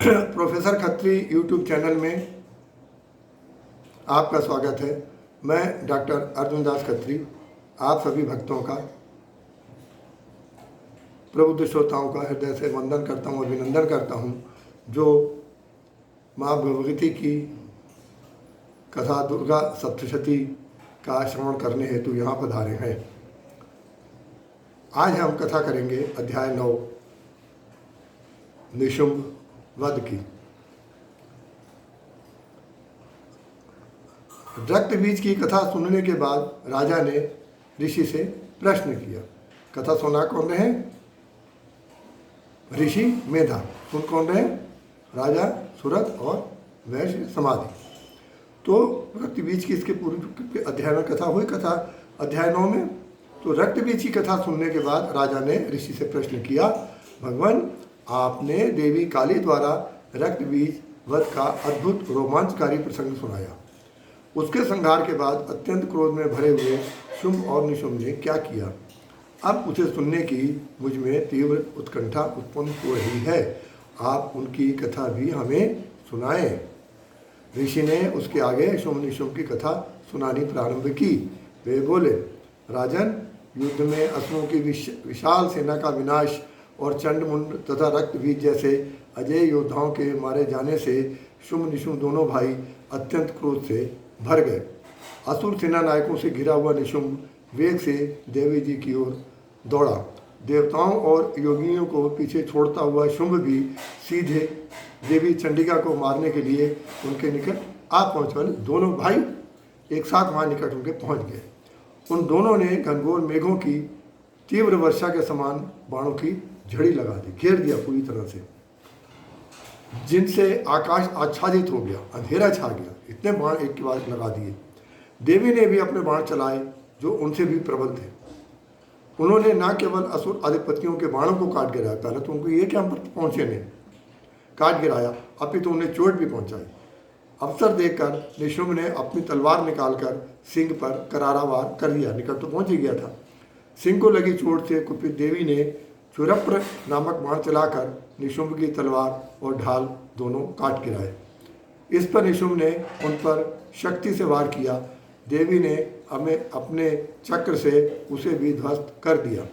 Professor Khatri YouTube channel में आपका स्वागत है। मैं डॉक्टर अर्जुन दास खत्री आप सभी भक्तों का, प्रबुद्ध श्रोताओं का हृदय से वंदन करता हूँ, अभिनंदन करता हूँ जो माँ भगवती की कथा दुर्गा सप्तशती का श्रवण करने हेतु यहाँ पधारे हैं। आज हम कथा करेंगे अध्याय 9 निशुंभ वध की। रक्त बीज की कथा सुनने के बाद राजा ने ऋषि से प्रश्न किया। कथा सुना कौन रहे? ऋषि मेधा। सुन कौन रहे? राजा सुरथ और वैश्य समाधि। तो रक्त बीज की इसके पूर्व अध्याय में कथा हुई। कथा अध्याय 9 में तो रक्त बीज की कथा सुनने के बाद राजा ने ऋषि से प्रश्न किया, भगवान आपने देवी काली द्वारा रक्त बीज वध का अद्भुत रोमांचकारी प्रसंग सुनाया। उसके संहार के बाद अत्यंत क्रोध में भरे हुए शुंभ और निशुंभ ने क्या किया? अब उसे सुनने की मुझ में तीव्र उत्कंठा उत्पन्न हो रही है। आप उनकी कथा भी हमें सुनाएं। ऋषि ने उसके आगे शुंभ निशुंभ की कथा सुनानी प्रारंभ की। वे बोले, राजन, युद्ध में असुरों की विशाल सेना का विनाश और चंडमुंड तथा रक्त बीज जैसे अजय योद्धाओं के मारे जाने से शुंभ निशुंभ दोनों भाई अत्यंत क्रोध से भर गए। असुर सेना नायकों से घिरा हुआ निशुंभ वेग से देवी जी की ओर दौड़ा। देवताओं और योगियों को पीछे छोड़ता हुआ शुंभ भी सीधे देवी चंडिका को मारने के लिए उनके निकट आ पहुँच वाले दोनों भाई एक साथ वहाँ निकट उनके पहुँच गए। उन दोनों ने घनघोर मेघों की तीव्र वर्षा के समान बाणों की झड़ी लगा दी, घेर दिया पूरी तरह से, जिनसे आकाश आच्छादित हो गया, अंधेरा छा गया। इतने बाण एक के बाद लगा दिए। देवी ने भी अपने बाण चलाए जो उनसे भी प्रबल थे। उन्होंने न केवल असुर अधिपतियों के बाणों को काट गिराया, पहले तो उनको ये क्या हम पहुँचे नहीं, काट गिराया, अपितु उन्हें चोट भी पहुँचाई। अवसर देखकर निशुंभ ने अपनी तलवार निकालकर सिंह पर करारा वार कर दिया। निकट तो पहुँच ही गया था। सिंह को लगी चोट से कुपित देवी ने चुरप्र नामक बाण चलाकर निशुंभ की तलवार और ढाल दोनों काट गिराए। इस पर निशुंभ ने उन पर शक्ति से वार किया। देवी ने हमें अपने चक्र से उसे भी ध्वस्त कर दिया।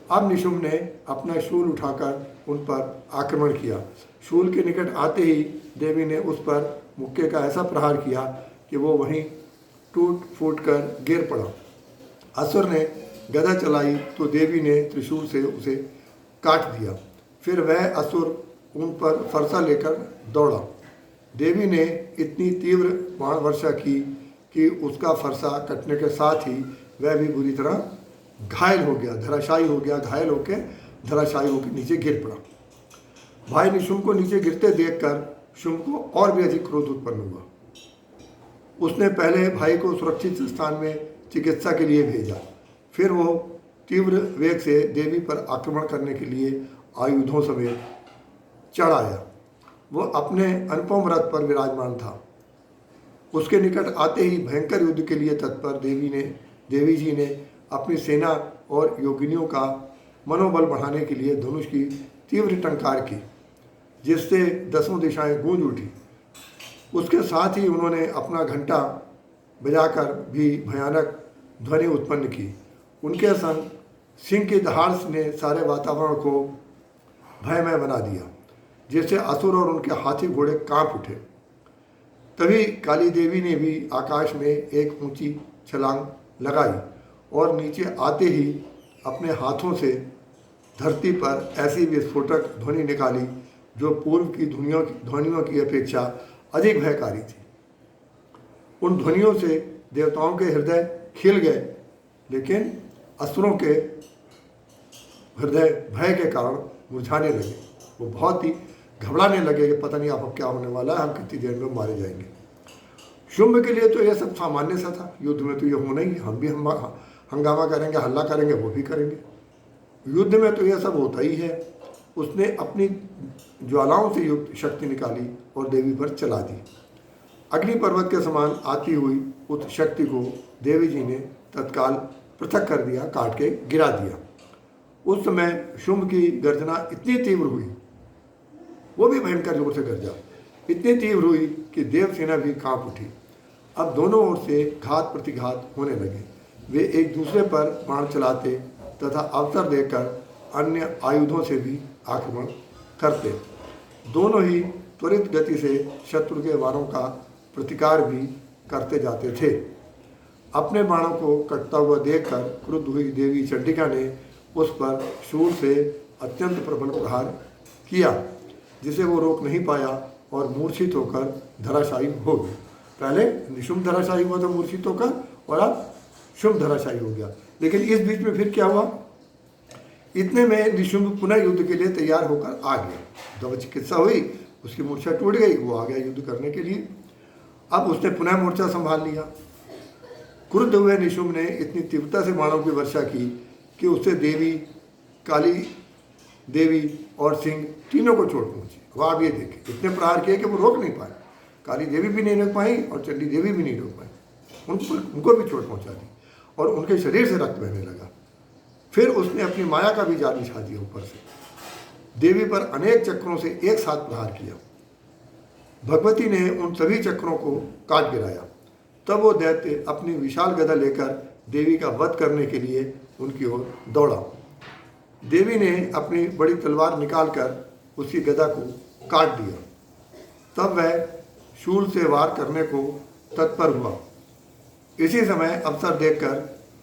अब निशुंभ ने अपना शूल उठाकर उन पर आक्रमण किया। शूल के निकट आते ही देवी ने उस पर मुक्के का ऐसा प्रहार किया कि वो वहीं टूट फूट कर गिर पड़ा। असुर ने गदा चलाई तो देवी ने त्रिशूल से उसे काट दिया। फिर वह असुर उन पर फरसा लेकर दौड़ा। देवी ने इतनी तीव्र बाण वर्षा की कि उसका फरसा कटने के साथ ही वह भी बुरी तरह घायल हो गया, धराशायी हो गया। घायल होकर धराशायी होकर नीचे गिर पड़ा। भाई निशुंभ को नीचे गिरते देखकर शुंभ को और भी अधिक क्रोध उत्पन्न हुआ। उसने पहले भाई को सुरक्षित स्थान में चिकित्सा के लिए भेजा। फिर वो तीव्र वेग से देवी पर आक्रमण करने के लिए आयुधों समेत चढ़ आया। वह अपने अनुपम रथ पर विराजमान था। उसके निकट आते ही भयंकर युद्ध के लिए तत्पर देवी जी ने अपनी सेना और योगिनियों का मनोबल बढ़ाने के लिए धनुष की तीव्र टंकार की, जिससे दसों दिशाएं गूंज उठी। उसके साथ ही उन्होंने अपना घंटा बजाकर भी भयानक ध्वनि उत्पन्न की। उनके संग सिंह की दहाड़ ने सारे वातावरण को भयमय बना दिया, जिससे असुर और उनके हाथी घोड़े कांप उठे। तभी काली देवी ने भी आकाश में एक ऊंची छलांग लगाई और नीचे आते ही अपने हाथों से धरती पर ऐसी विस्फोटक ध्वनि निकाली जो पूर्व की ध्वनियों की अपेक्षा अधिक भयकारी थी। उन ध्वनियों से देवताओं के हृदय खिल गए, लेकिन असुरों के हृदय भय के कारण मुरझाने लगे। वो बहुत ही घबराने लगे कि पता नहीं अब क्या होने वाला है, हम कितनी देर में मारे जाएंगे। शुंभ के लिए तो यह सब सामान्य सा था। युद्ध में तो ये होना ही, हम भी हंगामा करेंगे, हल्ला करेंगे, वो भी करेंगे। युद्ध में तो यह सब होता ही है। उसने अपनी ज्वालाओं से युक्त शक्ति निकाली और देवी पर चला दी। अग्नि पर्वत के समान आती हुई उस शक्ति को देवी जी ने तत्काल पृथक कर दिया, काट के गिरा दिया। उस समय शुंभ की गर्जना इतनी तीव्र हुई वो भी भयंकर जोर से गरजा। इतनी तीव्र हुई कि देवसेना भी कांप उठी। अब दोनों ओर से घात प्रतिघात होने लगे। वे एक दूसरे पर बाण चलाते तथा अवसर देकर अन्य आयुधों से भी आक्रमण करते। दोनों ही त्वरित गति से शत्रु के वारों का प्रतिकार भी करते जाते थे। अपने बाणों को कटता हुआ देखकर क्रुद्ध हुई देवी चंडिका ने उस पर शूल से अत्यंत प्रबल प्रहार किया, जिसे वो रोक नहीं पाया और मूर्छित होकर धराशायी हो गया। पहले निशुंभ धराशायी हुआ था मूर्छित होकर, और अब शुंभ धराशायी हो गया। लेकिन इस बीच में फिर क्या हुआ, इतने में निशुंभ पुनः युद्ध के लिए तैयार होकर आ गया। जब चिकित्सा हुई, उसकी मूर्छा टूट गई, वो आ गया युद्ध करने के लिए। अब उसने पुनः मोर्चा संभाल लिया। क्रुद्ध हुए निशुंभ ने इतनी तीव्रता से बाणों की वर्षा की कि उससे देवी, काली देवी और सिंह तीनों को चोट पहुंची। अब आप ये देखें, इतने प्रहार किए कि वो रोक नहीं पाए। काली देवी भी नहीं रोक पाई और चंडी देवी भी नहीं रोक पाई। उनको भी चोट पहुंचा दी और उनके शरीर से रक्त बहने लगा। फिर उसने अपनी माया का भी जाल बिछा दिया ऊपर से। देवी पर अनेक चक्रों से एक साथ प्रहार किया। भगवती ने उन सभी चक्रों को काट गिराया। तब वो दैत्य अपनी विशाल गदा लेकर देवी का वध करने के लिए उनकी ओर दौड़ा। देवी ने अपनी बड़ी तलवार निकालकर उसकी गदा को काट दिया। तब वह शूल से वार करने को तत्पर हुआ। इसी समय अवसर देखकर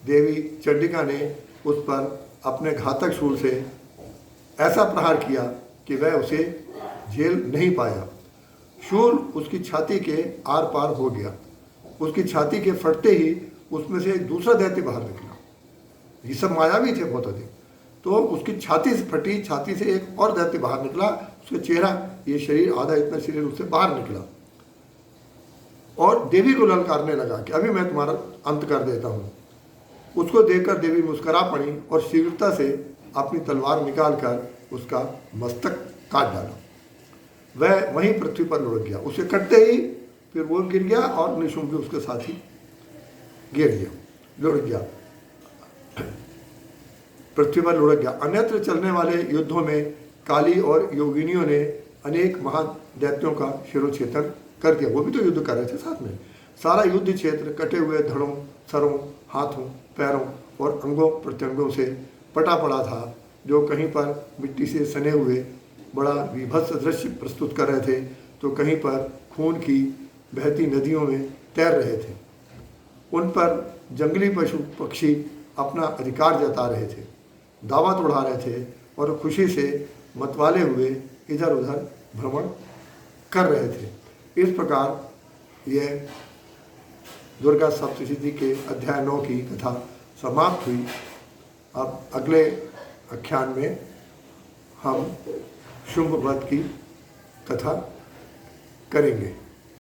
देवी चंडिका ने उस पर अपने घातक शूल से ऐसा प्रहार किया कि वह उसे झेल नहीं पाया। शूल उसकी छाती के आर पार हो गया। उसकी छाती के फटते ही उसमें से एक दूसरा दैत्य बाहर निकला। ये सब मायावी थे बहुत अधिक। तो उसकी छाती से फटी, छाती से एक और दैत्य बाहर निकला। उसका चेहरा, ये शरीर आधा इतना शरीर उससे बाहर निकला और देवी को ललकारने लगा कि अभी मैं तुम्हारा अंत कर देता हूँ। उसको देखकर देवी मुस्कुरा पड़ी और शीघ्रता से अपनी तलवार निकालकर उसका मस्तक काट डाला। वह वहीं पृथ्वी पर लुढ़क गया। उसे कटते ही फिर वो गिर गया और निशुंभ भी उसके साथ ही गिर गया, लुढ़क गया, पृथ्वी पर लुढ़क गया। अन्यत्र चलने वाले युद्धों में काली और योगिनियों ने अनेक महादैत्यों का शिरोच्छेदन कर दिया। वो भी तो युद्ध कर रहे थे साथ में। सारा युद्ध क्षेत्र कटे हुए धड़ों, सरों, हाथों, पैरों और अंगों प्रत्यंगों से पटा पड़ा था, जो कहीं पर मिट्टी से सने हुए बड़ा विभत्स दृश्य प्रस्तुत कर रहे थे, तो कहीं पर खून की बहती नदियों में तैर रहे थे। उन पर जंगली पशु पक्षी अपना अधिकार जता रहे थे, दावत उड़ा रहे थे और खुशी से मतवाले हुए इधर उधर भ्रमण कर रहे थे। इस प्रकार यह दुर्गा सप्तशती के अध्याय 9 की कथा समाप्त हुई। अब अगले आख्यान में हम शुंभ वध की कथा करेंगे।